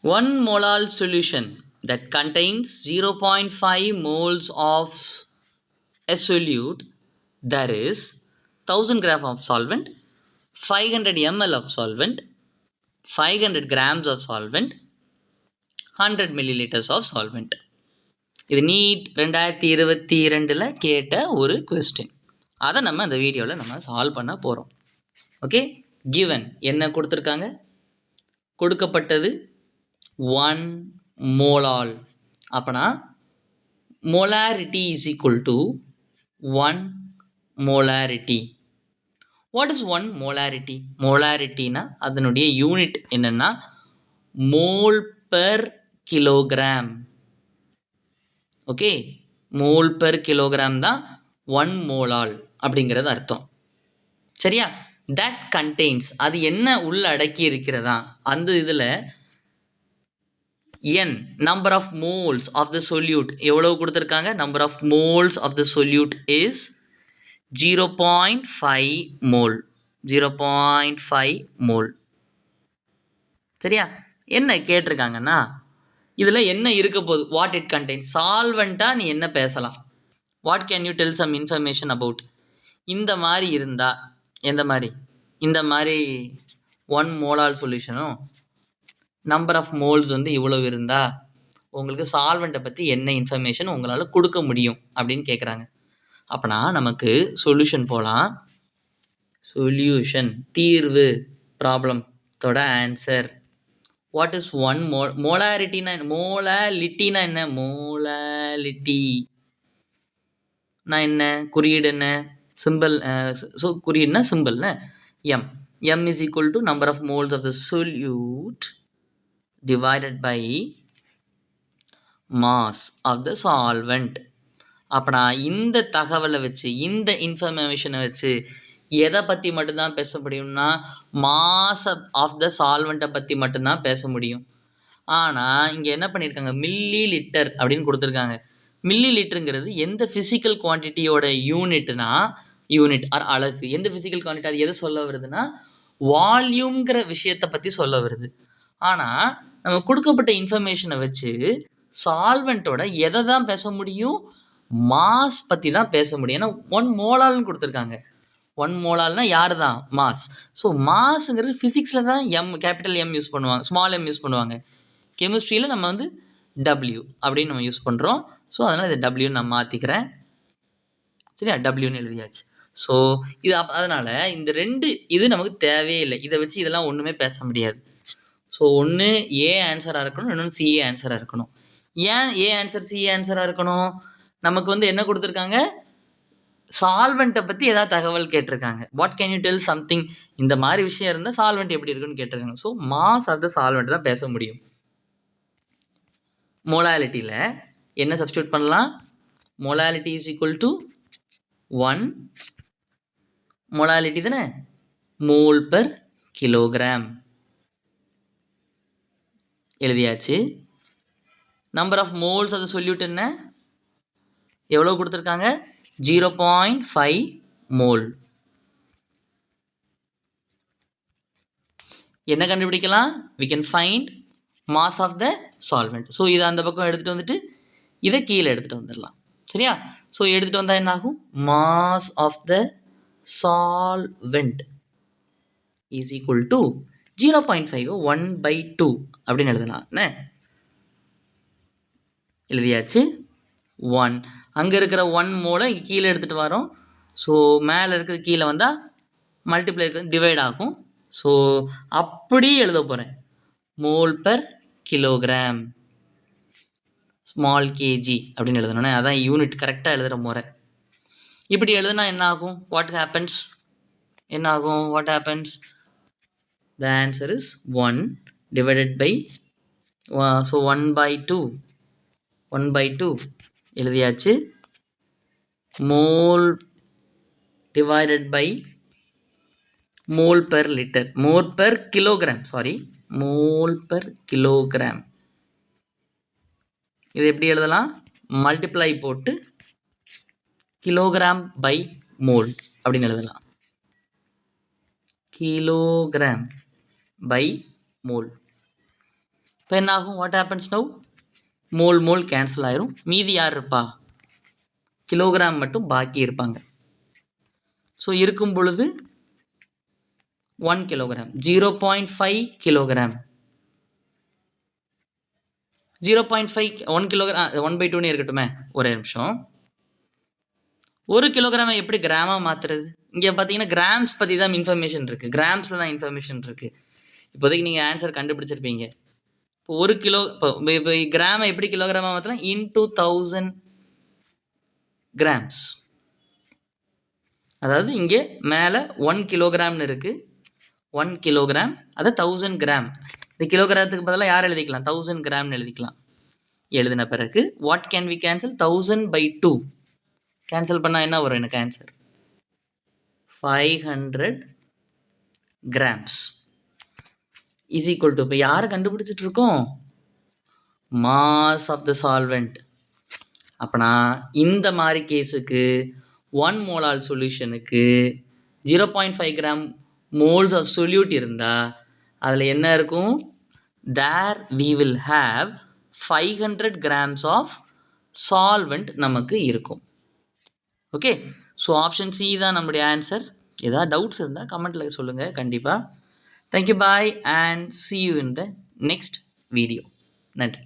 1 molar solution that contains 0.5 moles of a solute, there is 1000 grams of solvent, 500 ml of solvent, 500 grams of solvent, 100 milliliters of solvent. இது NEET 2022 கேட்ட ஒரு question. அதை நம்ம அந்த வீடியோவில் நம்ம சால்வ் பண்ண போகிறோம். ஓகே, கிவன் என்ன கொடுத்துருக்காங்க? கொடுக்கப்பட்டது 1 மோலால். அப்போனா molarity is equal to 1 molarity. What is 1 molarity? Molarityனா அதனுடைய யூனிட் என்னன்னா mole per kilogram. Okay, mole per kilogram தான் 1 மோலால் அப்படிங்கிறது அர்த்தம். சரியா? தட் கண்டெய்ன்ஸ், அது என்ன உள்ள அடக்கி இருக்கிறதா அந்த இதில் n number of moles of the solute எவ்வளவு கொடுத்துருக்காங்க? number of moles of the solute is 0.5 mole. 0.5 mole. சரியா? என்ன கேட்டிருக்காங்கன்னா இதில் என்ன இருக்க போகுது? What it contains. சால்வெண்ட்டாக நீ என்ன பேசலாம்? What can you tell some information about? இந்த மாதிரி இருந்தால் எந்த மாதிரி? இந்த மாதிரி 1 மோலால் சொல்யூஷனும் நம்பர் ஆஃப் மோல்ஸ் வந்து இவ்வளவு இருந்தால் உங்களுக்கு சால்வெண்ட்டை பற்றி என்ன இன்ஃபர்மேஷன் உங்களால் கொடுக்க முடியும் அப்படின்னு கேட்குறாங்க. அப்போனா நமக்கு சொல்யூஷன் போகலாம். சொல்யூஷன், தீர்வு, ப்ராப்ளத்தோட ஆன்சர். What is 1 mole? மோலாரிட்டினா மோலாலிட்டினா என்ன? மோலாலிட்டி நான் என்ன? குறியீடு என்ன? சிம்பிள். ஸோ குறியீடுனா சிம்பிள்னா M. M is equal to number of moles of the solute divided by mass of the solvent. அப்போனா இந்த தகவலை வச்சு, இந்த இன்ஃபர்மேஷனை வச்சு எதை பற்றி மட்டும்தான் பேச முடியும்னா மாஸ் ஆஃப் த சால்வெண்ட்டை பற்றி மட்டும்தான் பேச முடியும். ஆனால் இங்கே என்ன பண்ணியிருக்காங்க? மில்லி லிட்டர் அப்படின்னு கொடுத்துருக்காங்க. மில்லி லிட்டருங்கிறது எந்த ஃபிசிக்கல் குவான்டிட்டியோட யூனிட்னா, யூனிட் ஆர் அழகு. எந்த ஃபிசிக்கல் குவான்டிட்டி? அது எதை சொல்ல வருதுன்னா வால்யூம்ங்கிற விஷயத்தை பற்றி சொல்ல வருது. ஆனால் நம்ம கொடுக்கப்பட்ட இன்ஃபர்மேஷனை வச்சு சால்வெண்ட்டோட எதை தான் பேச முடியும்? மாஸ் பற்றி தான் பேச முடியும். ஏன்னா 1 மோலால்னு கொடுத்துருக்காங்க. 1 மோலால்னா யார் தான்? மாஸ். ஸோ மாஸுங்கிறது ஃபிசிக்ஸில் தான் எம், கேபிட்டல் எம் யூஸ் பண்ணுவாங்க, ஸ்மால் எம் யூஸ் பண்ணுவாங்க. கெமிஸ்ட்ரியில் நம்ம வந்து டபிள்யூ அப்படின்னு நம்ம யூஸ் பண்ணுறோம். ஸோ அதனால் இதை டபிள்யூன்னு நான் மாற்றிக்கிறேன். சரியா? டபிள்யூன்னு எழுதியாச்சு. ஸோ இது அதனால் இந்த 2 இது நமக்கு தேவையே இல்லை. இதை வச்சு இதெல்லாம் ஒன்றுமே பேச முடியாது. ஸோ ஒன்று ஏ ஆன்சராக இருக்கணும், இன்னொன்று சிஏ ஆன்சராக இருக்கணும். ஏன் ஏ ஆன்சர் சிஏ ஆன்சராக இருக்கணும்? நமக்கு வந்து என்ன கொடுத்துருக்காங்க? சால்வெண்ட்டை பற்றி ஏதாவது தகவல் கேட்டிருக்காங்க. What can you tell something? இந்த மாதிரி விஷயம் இருந்தால் சால்வெண்ட் எப்படி இருக்குன்னு கேட்டிருக்காங்க. So mass of the solvent தான் பேச முடியும். மோலாலிட்டியில் என்ன சப்ஸ்டியூட் பண்ணலாம்? Molality is equal to 1 molality தானே, மோல் பெர் கிலோகிராம் எழுதியாச்சு. Number of moles of the solute என்ன? எவ்வளோ கொடுத்துருக்காங்க? 0.5 மோல். என்ன கண்டுபிடிக்கலாம்? we can find mass of the solvent. So இதை அந்த பக்கம் எடுத்துகிட்டு வந்துட்டு இதை கீழே எடுத்துகிட்டு வந்துடலாம். சரியா? ஸோ எடுத்துகிட்டு வந்தால் என்ன ஆகும்? mass of the solvent is equal to 0.5 1/2 அப்படின்னு எழுதலாம். என்ன எழுதியாச்சு? 1. அங்கே இருக்கிற 1 மோலை கீழே எடுத்துகிட்டு வரோம். ஸோ மேலே இருக்கிறது கீழே வந்தால் மல்டிப்ளை டிவைட் ஆகும். ஸோ அப்படி எழுத போகிறேன். Mole per kilogram, small KG அப்படின்னு எழுதணும்னா அதான் யூனிட் கரெக்டாக எழுதுகிற முறை. இப்படி எழுதுனா என்ன ஆகும்? What happens? என்ன ஆகும்? What happens? The answer is 1 divided by so 1/2 1/2 எழுதியாச்சு. Mole divided by mole per litre, mole per kilogram, sorry mole per kilogram. இது எப்படி எழுதலாம்? மல்டிப்ளை போட்டு கிலோகிராம் பை மோல் அப்படின்னு எழுதலாம். Kilogram by mole. இப்போ என்ன ஆகும்? What happens now? Mole cancel ஆயிரும். மீதி யார் இருப்பா? கிலோகிராம் மட்டும் பாக்கி இருப்பாங்க. ஸோ இருக்கும் பொழுது 1 கிலோகிராம், 0.5 கிலோகிராம், 0.5 1 கிலோகிராம் 1/2 இருக்கட்டுமே. ஒரே நிமிஷம். 1 கிலோகிராமை எப்படி கிராமாக மாற்றுறது? இங்கே பார்த்தீங்கன்னா கிராம்ஸ் பற்றி தான் இன்ஃபர்மேஷன் இருக்குது. கிராம்ஸில் தான் இன்ஃபர்மேஷன் இருக்குது. இப்போதைக்கு நீங்கள் ஆன்சர் கண்டுபிடிச்சிருப்பீங்க. இப்போ 1 கிலோ இப்போ கிராமை எப்படி கிலோகிராமாக மாற்றலாம்? Into 1000 grams. அதாவது இங்கே மேலே 1 கிலோகிராம்னு இருக்குது. 1 கிலோகிராம் அதை 1000 கிராம். இந்த கிலோகிராமத்துக்கு பதிலாக யார் எழுதிக்கலாம்? 1000 கிராம்னு எழுதிக்கலாம். எழுதின பிறகு what can we cancel? 1000/2 cancel பண்ணால் என்ன வரும் எனக்கு answer? 500 grams is equal to, இப்போ யாரை கண்டுபிடிச்சிட்டு இருக்கோம்? Mass of the solvent. அப்போனா இந்த மாதிரி கேஸுக்கு 1 மோலால் சொல்யூஷனுக்கு 0.5 கிராம் மோல்ஸ் ஆஃப் சொல்யூட் இருந்தால் அதில் என்ன இருக்கும்? There we will have 500 grams of solvent நமக்கு இருக்கும். ஓகே, ஸோ ஆப்ஷன் சி தான் நம்முடைய ஆன்சர். ஏதாவது டவுட்ஸ் இருந்தால் கமெண்ட்டில் சொல்லுங்கள் கண்டிப்பாக. Thank you, bye and see you in the next video. நன்றி.